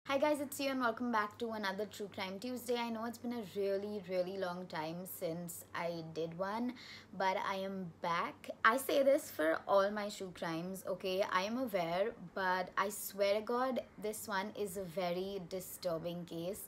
Hi guys, it's you and welcome back to another True Crime Tuesday. I know it's been a really long time since I did one, but I am back. I say this for all my true crimes, okay? I am aware, but I swear to God, this one is a very disturbing case.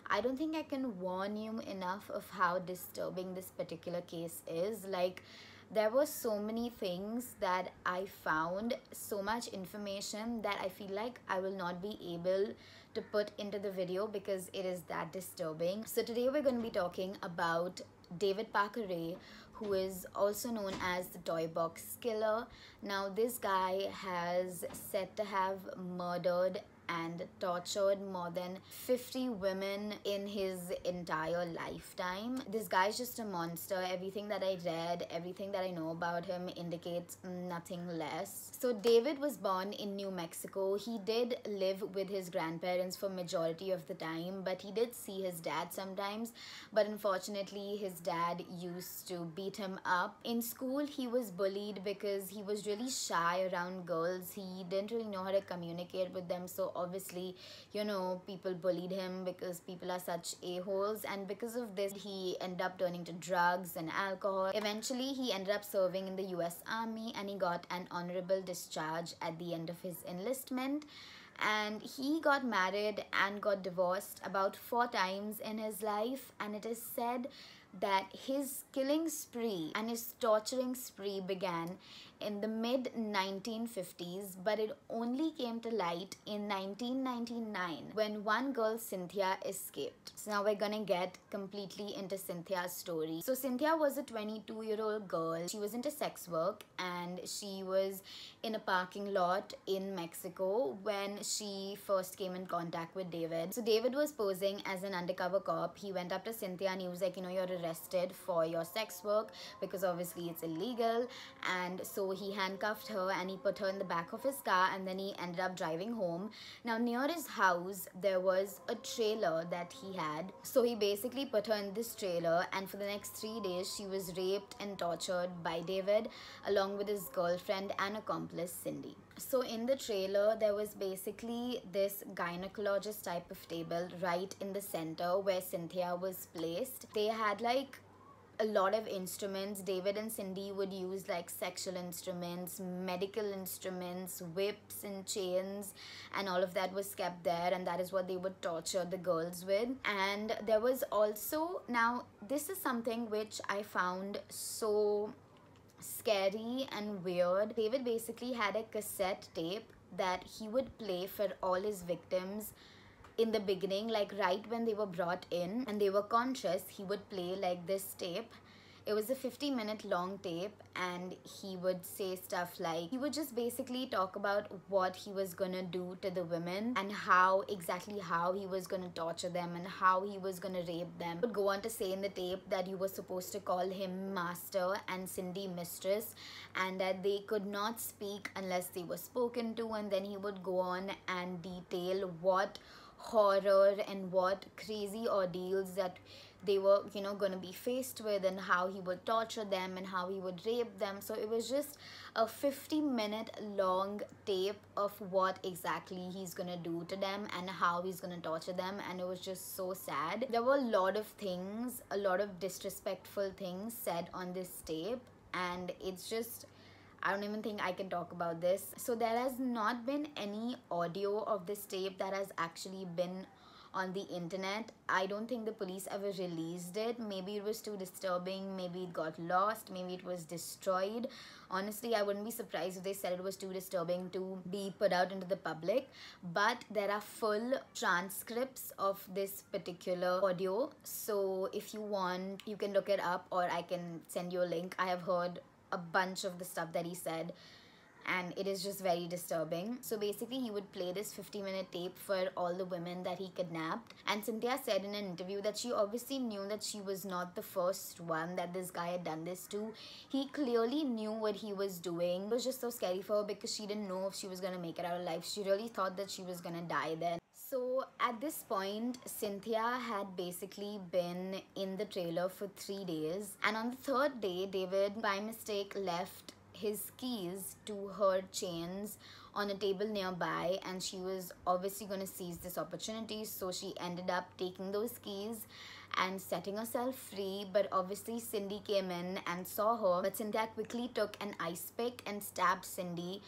I don't think I can warn you enough of how disturbing this particular case is. Like, there were so many things that I found, so much information that I feel like I will not be able to put into the video because it is that disturbing. So today we're going to be talking about David Parker Ray, who is also known as the Toy Box Killer. Now this guy has said to have murdered and tortured more than 50 women in his entire lifetime. This guy's just a monster. Everything that I read, everything that I know about him indicates nothing less. So David was born in New Mexico. He did live with his grandparents for majority of the time, but he did see his dad sometimes. But unfortunately, his dad used to beat him up. In school, he was bullied because he was really shy around girls. He didn't really know how to communicate with them, so obviously, you know, people bullied him because people are such a-holes, and because of this he ended up turning to drugs and alcohol. Eventually he ended up serving in the US Army and he got an honorable discharge at the end of his enlistment, and he got married and got divorced about 4 times in his life. And it is said that his killing spree and his torturing spree began in the mid 1950s, but it only came to light in 1999 when one girl, Cynthia, escaped. So now we're gonna get completely into Cynthia's story. So Cynthia was a 22-year-old girl. She was into sex work and she was in a parking lot in Mexico when she first came in contact with David. So David was posing as an undercover cop. He went up to Cynthia and he was like, you know, you're arrested for your sex work because obviously it's illegal. And so he handcuffed her and he put her in the back of his car, and then he ended up driving home. Now near his house there was a trailer that he had, so he basically put her in this trailer, and for the next 3 days she was raped and tortured by David along with his girlfriend and accomplice Cindy. So in the trailer there was basically this gynecologist type of table right in the center where Cynthia was placed. They had like a lot of instruments. David and Cindy would use like sexual instruments, medical instruments, whips and chains, and all of that was kept there, and that is what they would torture the girls with. And there was also, now this is something which I found so scary and weird. David basically had a cassette tape that he would play for all his victims in the beginning, like right when they were brought in and they were conscious. He would play like this tape. It was a 50-minute long tape, and he would say stuff like, he would just basically talk about what he was gonna do to the women and exactly how he was gonna torture them and how he was gonna rape them. He would go on to say in the tape that you were supposed to call him master and Cindy mistress, and that they could not speak unless they were spoken to. And then he would go on and detail what horror and what crazy ordeals that they were, you know, gonna be faced with, and how he would torture them and how he would rape them. So it was just a 50-minute long tape of what exactly he's gonna do to them and how he's gonna torture them, and it was just so sad. There were a lot of things, a lot of disrespectful things said on this tape, and it's just, I don't even think I can talk about this. So there has not been any audio of this tape that has actually been on the internet. I don't think the police ever released it. Maybe it was too disturbing, maybe it got lost, maybe it was destroyed. Honestly, I wouldn't be surprised if they said it was too disturbing to be put out into the public. But there are full transcripts of this particular audio, so if you want you can look it up, or I can send you a link. I have heard a bunch of the stuff that he said, and it is just very disturbing. So basically he would play this 50-minute tape for all the women that he kidnapped, and Cynthia said in an interview that she obviously knew that she was not the first one that this guy had done this to. He clearly knew what he was doing. It was just so scary for her because she didn't know if she was gonna make it out alive. She really thought that she was gonna die then. So at this point, Cynthia had basically been in the trailer for 3 days, and on the 3rd day, David by mistake left his keys to her chains on a table nearby, and she was obviously going to seize this opportunity, so she ended up taking those keys and setting herself free. But obviously Cindy came in and saw her, but Cynthia quickly took an ice pick and stabbed Cindy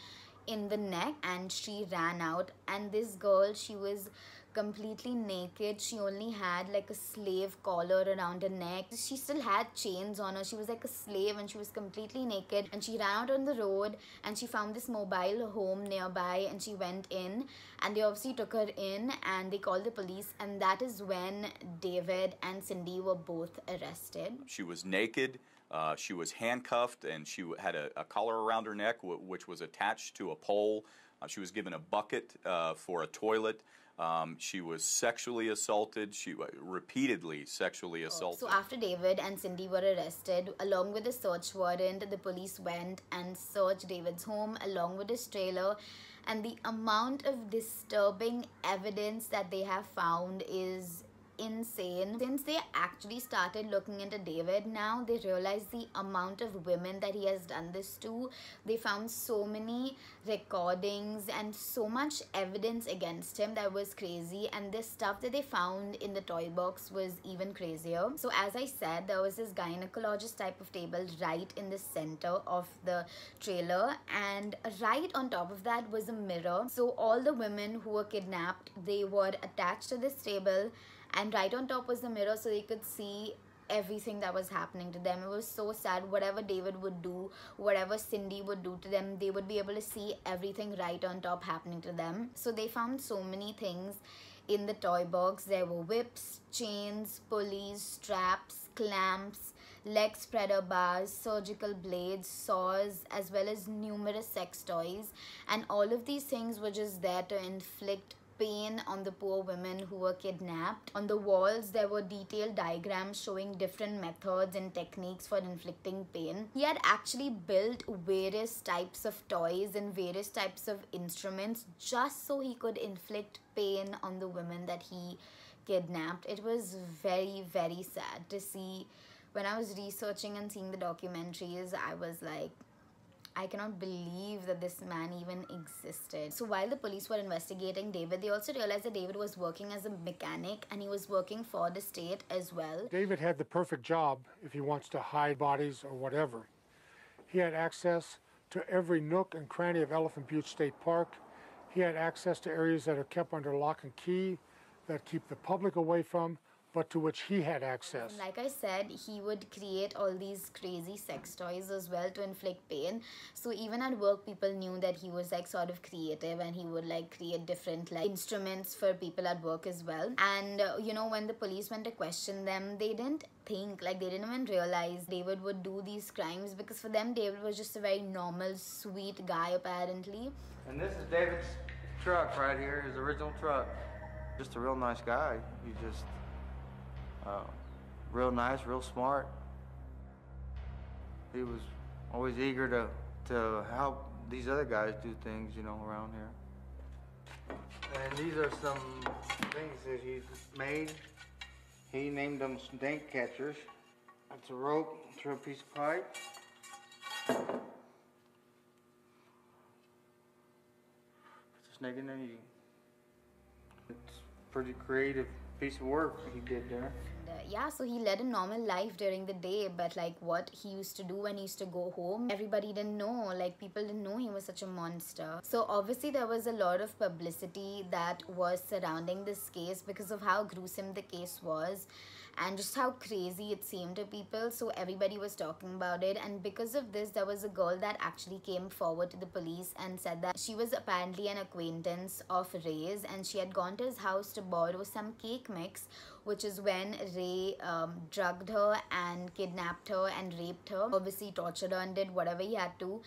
in the neck, and she ran out. And this girl, she was completely naked. She only had like a slave collar around her neck. She still had chains on her. She was like a slave, and she was completely naked, and she ran out on the road, and she found this mobile home nearby, and she went in, and they obviously took her in and they called the police. And that is when David and Cindy were both arrested. She was naked. She was handcuffed, and she had a collar around her neck, which was attached to a pole. She was given a bucket for a toilet. She was sexually assaulted. She repeatedly sexually assaulted. So after David and Cindy were arrested, along with a search warrant, the police went and searched David's home along with his trailer. And the amount of disturbing evidence that they have found is insane. Since they actually started looking into David, now they realize the amount of women that he has done this to. They found so many recordings and so much evidence against him that was crazy, and this stuff that they found in the toy box was even crazier. So as I said, there was this gynecologist type of table right in the center of the trailer, and right on top of that was a mirror. So all the women who were kidnapped, they were attached to this table, and right on top was the mirror, so they could see everything that was happening to them. It was so sad. Whatever David would do, whatever Cindy would do to them, they would be able to see everything right on top happening to them. So they found so many things in the toy box. There were whips, chains, pulleys, straps, clamps, leg spreader bars, surgical blades, saws, as well as numerous sex toys. And all of these things were just there to inflict pain on the poor women who were kidnapped. On the walls, there were detailed diagrams showing different methods and techniques for inflicting pain. He had actually built various types of toys and various types of instruments just so he could inflict pain on the women that he kidnapped. It was very, very sad to see. When I was researching and seeing the documentaries, I was like, I cannot believe that this man even existed. So while the police were investigating David, they also realized that David was working as a mechanic, and he was working for the state as well. David had the perfect job if he wants to hide bodies or whatever. He had access to every nook and cranny of Elephant Butte State Park. He had access to areas that are kept under lock and key, that keep the public away from, but to which he had access. Like I said, he would create all these crazy sex toys as well to inflict pain. So even at work, people knew that he was like sort of creative, and he would like create different like instruments for people at work as well. And you know, when the police went to question them, they didn't think, like they didn't even realize David would do these crimes, because for them David was just a very normal, sweet guy apparently. And this is David's truck right here, his original truck. Just a real nice guy. He just real nice, real smart. He was always eager to help these other guys do things, you know, around here. And these are some things that he's made. He named them snake catchers. That's a rope through a piece of pipe. Put the snake in there. It's a pretty creative piece of work he did there. Yeah, so he led a normal life during the day, but like what he used to do when he used to go home, everybody didn't know. Like people didn't know he was such a monster. So obviously there was a lot of publicity that was surrounding this case because of how gruesome the case was and just how crazy it seemed to people. So everybody was talking about it, and because of this, there was a girl that actually came forward to the police and said that she was apparently an acquaintance of Ray's, and she had gone to his house to borrow some cake mix, which is when Ray drugged her and kidnapped her and raped her, obviously tortured her and did whatever he had to.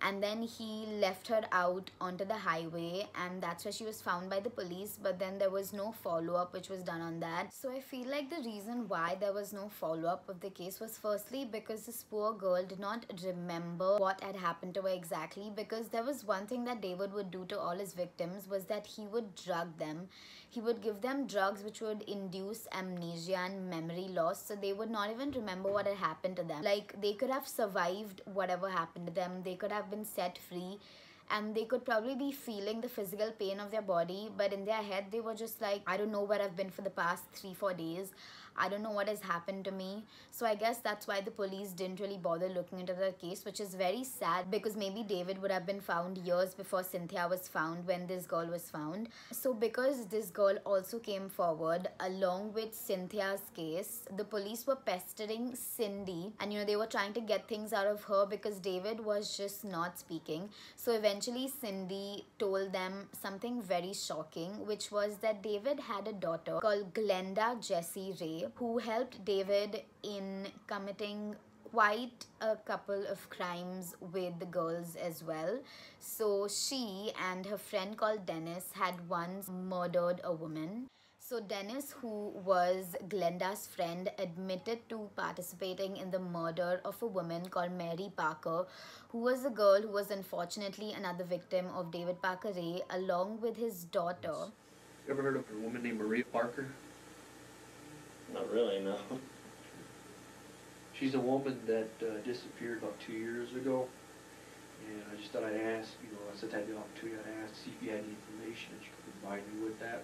and then he left her out onto the highway, and that's where she was found by the police. But then there was no follow-up which was done on that. So I feel like the reason why there was no follow-up of the case was firstly because this poor girl did not remember what had happened to her exactly, because there was one thing that David would do to all his victims was that he would drug them. He would give them drugs which would induce amnesia and memory loss, so they would not even remember what had happened to them. Like, they could have survived whatever happened to them, they could have been set free, and they could probably be feeling the physical pain of their body, but in their head they were just like, I don't know where I've been for the past 3-4 days, I don't know what has happened to me. So I guess that's why the police didn't really bother looking into the case, which is very sad, because maybe David would have been found years before Cynthia was found, when this girl was found. So because this girl also came forward along with Cynthia's case, the police were pestering Cindy, and they were trying to get things out of her because David was just not speaking. So eventually Cindy told them something very shocking, which was that David had a daughter called Glenda Jessie Ray, who helped David in committing quite a couple of crimes with the girls as well. So she and her friend called Dennis had once murdered a woman. So Dennis, who was Glenda's friend, admitted to participating in the murder of a woman called Mary Parker, who was a girl who was unfortunately another victim of David Parker Ray, along with his daughter. You ever heard of a woman named Maria Parker? Not really, no. She's a woman that disappeared about 2 years ago, and I just thought I'd ask, since I had the opportunity, I'd ask, see if you had any information that you could provide me with that.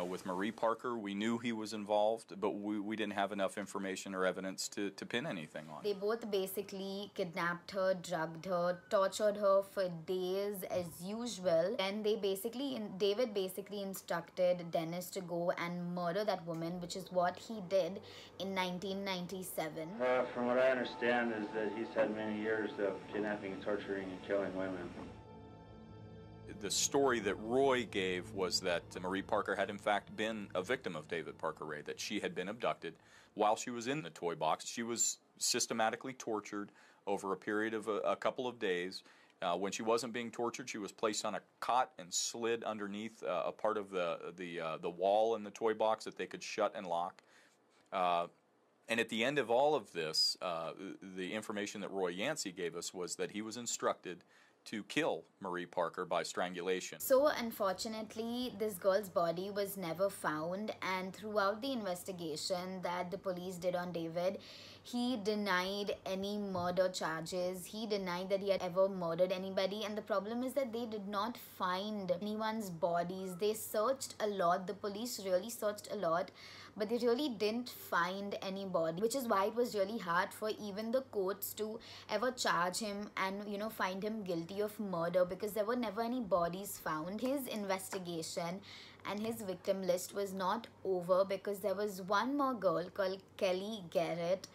With Marie Parker, we knew he was involved, but we didn't have enough information or evidence to pin anything on. They both basically kidnapped her, drugged her, tortured her for days as usual. And David basically instructed Dennis to go and murder that woman, which is what he did in 1997. From what I understand is that he's had many years of kidnapping, torturing, and killing women. The story that Roy gave was that Marie Parker had in fact been a victim of David Parker Ray, that she had been abducted while she was in the toy box. She was systematically tortured over a period of a couple of days. When she wasn't being tortured, she was placed on a cot and slid underneath a part of the wall in the toy box that they could shut and lock. And at the end of all of this, the information that Roy Yancey gave us was that he was instructed to kill Marie Parker by strangulation. So unfortunately, this girl's body was never found, and throughout the investigation that the police did on David, he denied any murder charges. He denied that he had ever murdered anybody, and the problem is that they did not find anyone's bodies. They searched a lot, the police really searched a lot, but they really didn't find any body, which is why it was really hard for even the courts to ever charge him and find him guilty of murder, because there were never any bodies found. His investigation and his victim list was not over, because there was one more girl called Kelly Garrett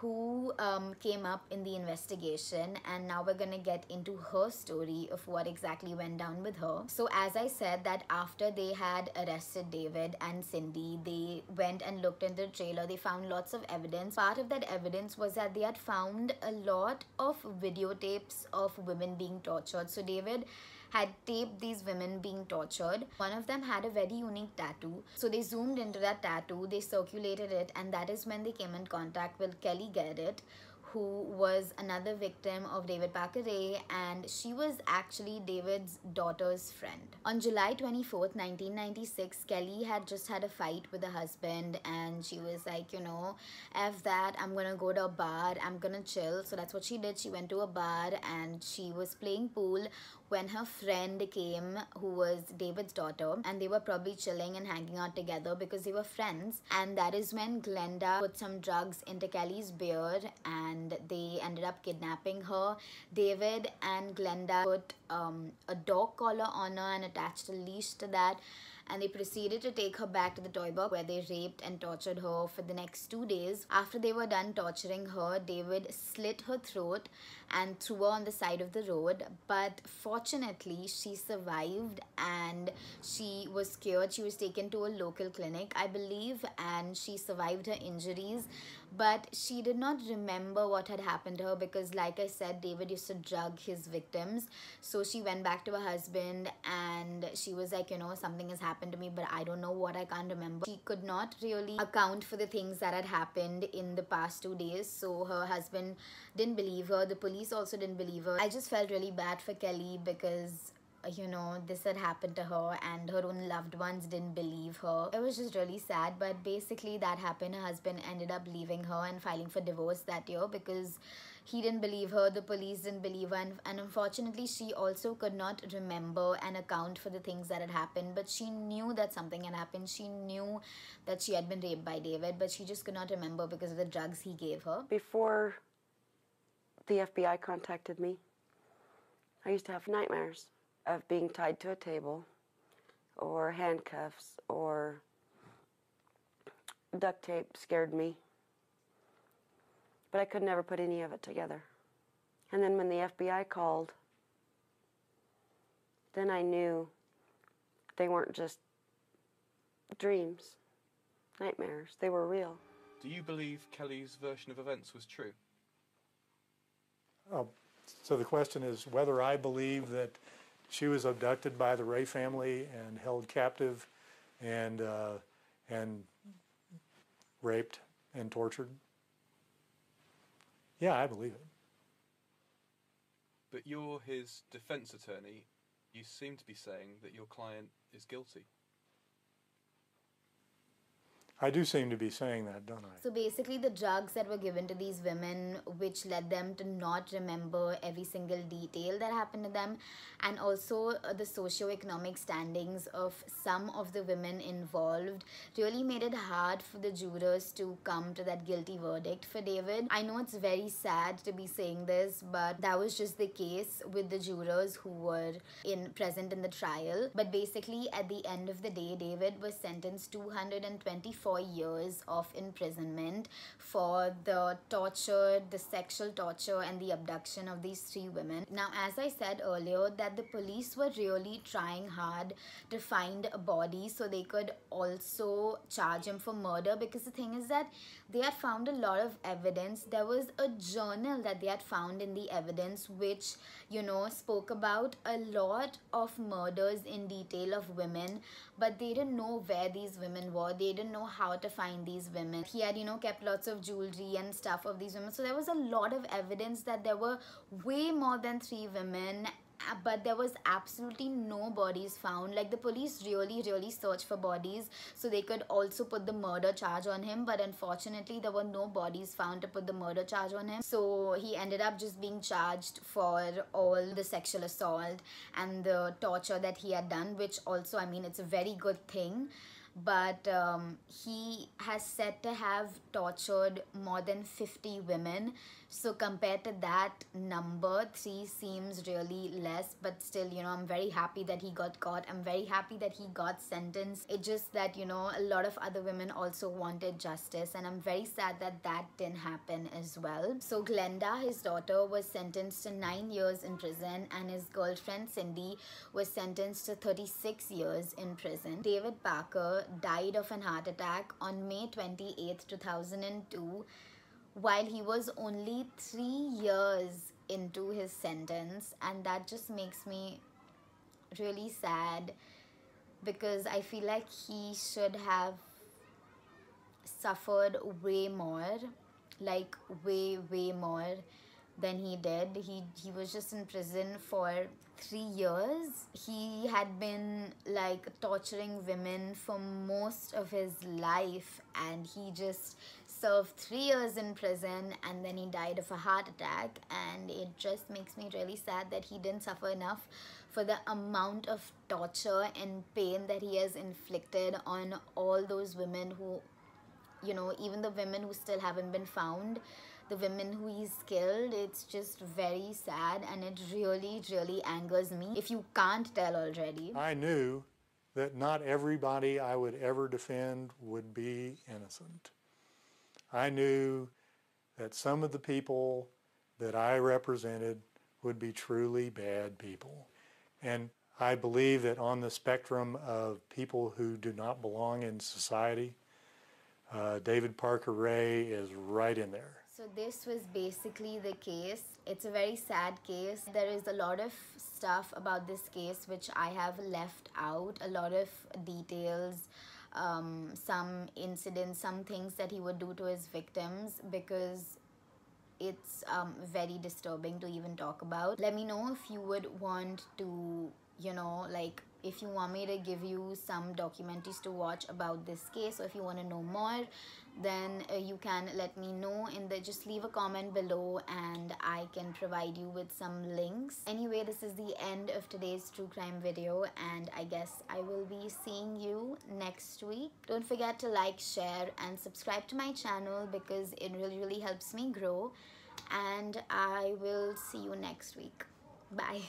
who came up in the investigation, and now we're gonna get into her story of what exactly went down with her. So as I said, that after they had arrested David and Cindy, they went and looked in the trailer. They found lots of evidence. Part of that evidence was that they had found a lot of videotapes of women being tortured. So David had taped these women being tortured. One of them had a very unique tattoo. So they zoomed into that tattoo, they circulated it, and that is when they came in contact with Kelly Garrett, who was another victim of David Parker Ray, and she was actually David's daughter's friend. On July 24th, 1996, Kelly had just had a fight with her husband, and she was like, F that, I'm gonna go to a bar, I'm gonna chill. So that's what she did. She went to a bar and she was playing pool when her friend came, who was David's daughter, and they were probably chilling and hanging out together because they were friends. And that is when Glenda put some drugs into Kelly's beer and they ended up kidnapping her. David and Glenda put a dog collar on her and attached a leash to that, and they proceeded to take her back to the toy box, where they raped and tortured her for the next 2 days. After they were done torturing her, David slit her throat and threw her on the side of the road, but fortunately she survived and she was cured. She was taken to a local clinic, I believe, and she survived her injuries. but she did not remember what had happened to her because, like I said, David used to drug his victims. So she went back to her husband and she was like, something has happened to me, but I don't know what, I can't remember. She could not really account for the things that had happened in the past 2 days. So her husband didn't believe her. The police also didn't believe her. I just felt really bad for Kelly because this had happened to her and her own loved ones didn't believe her. It was just really sad, but basically that happened. Her husband ended up leaving her and filing for divorce that year because he didn't believe her, the police didn't believe her, and unfortunately she also could not remember and account for the things that had happened. But she knew that something had happened. She knew that she had been raped by David, but she just could not remember because of the drugs he gave her. Before the FBI contacted me, I used to have nightmares of being tied to a table or handcuffs or duct tape. Scared me. But I could never put any of it together. And then when the FBI called, then I knew they weren't just dreams, nightmares. They were real. Do you believe Kelly's version of events was true? Oh, so the question is whether I believe that she was abducted by the Ray family and held captive and raped and tortured. Yeah, I believe it. But you're his defense attorney. You seem to be saying that your client is guilty. I do seem to be saying that, don't I? So basically the drugs that were given to these women, which led them to not remember every single detail that happened to them, and also the socioeconomic standings of some of the women involved, really made it hard for the jurors to come to that guilty verdict for David. I know it's very sad to be saying this, but that was just the case with the jurors who were present in the trial. But basically at the end of the day, David was sentenced to 224 years of imprisonment for the torture, the sexual torture and the abduction of these 3 women. Now, as I said earlier, that the police were really trying hard to find a body so they could also charge him for murder, because the thing is that they had found a lot of evidence. There was a journal that they had found in the evidence which, spoke about a lot of murders in detail of women, but they didn't know where these women were. They didn't know how to find these women. He had, kept lots of jewelry and stuff of these women. So there was a lot of evidence that there were way more than 3 women, but there was absolutely no bodies found. Like, the police really searched for bodies so they could also put the murder charge on him, but unfortunately there were no bodies found to put the murder charge on him. So he ended up just being charged for all the sexual assault and the torture that he had done, which also, it's a very good thing. But he has said to have tortured more than 50 women. So compared to that number, 3 seems really less. But still, I'm very happy that he got caught. I'm very happy that he got sentenced. It's just that, a lot of other women also wanted justice. And I'm very sad that that didn't happen as well. So Glenda, his daughter, was sentenced to 9 years in prison. And his girlfriend, Cindy, was sentenced to 36 years in prison. David Parker died of an heart attack on May 28th, 2002, while he was only 3 years into his sentence. And that just makes me really sad, because I feel like he should have suffered way more, like way more than he did. He was just in prison for 3 years. He had been torturing women for most of his life, and he just served 3 years in prison, and then he died of a heart attack. And it just makes me really sad that he didn't suffer enough for the amount of torture and pain that he has inflicted on all those women who, even the women who still haven't been found, the women who he's killed. It's just very sad, and it really angers me, if you can't tell already. I knew that not everybody I would ever defend would be innocent. I knew that some of the people that I represented would be truly bad people. And I believe that on the spectrum of people who do not belong in society, David Parker Ray is right in there. So this was basically the case. It's a very sad case. There is a lot of stuff about this case which I have left out, a lot of details, some incidents, some things that he would do to his victims, because it's very disturbing to even talk about. Let me know if you would want to, you know, like, if you want me to give you some documentaries to watch about this case, or if you want to know more, then you can let me know just leave a comment below and I can provide you with some links. Anyway, this is the end of today's true crime video, and I guess I will be seeing you next week. Don't forget to like, share and subscribe to my channel because it really helps me grow, and I will see you next week. Bye.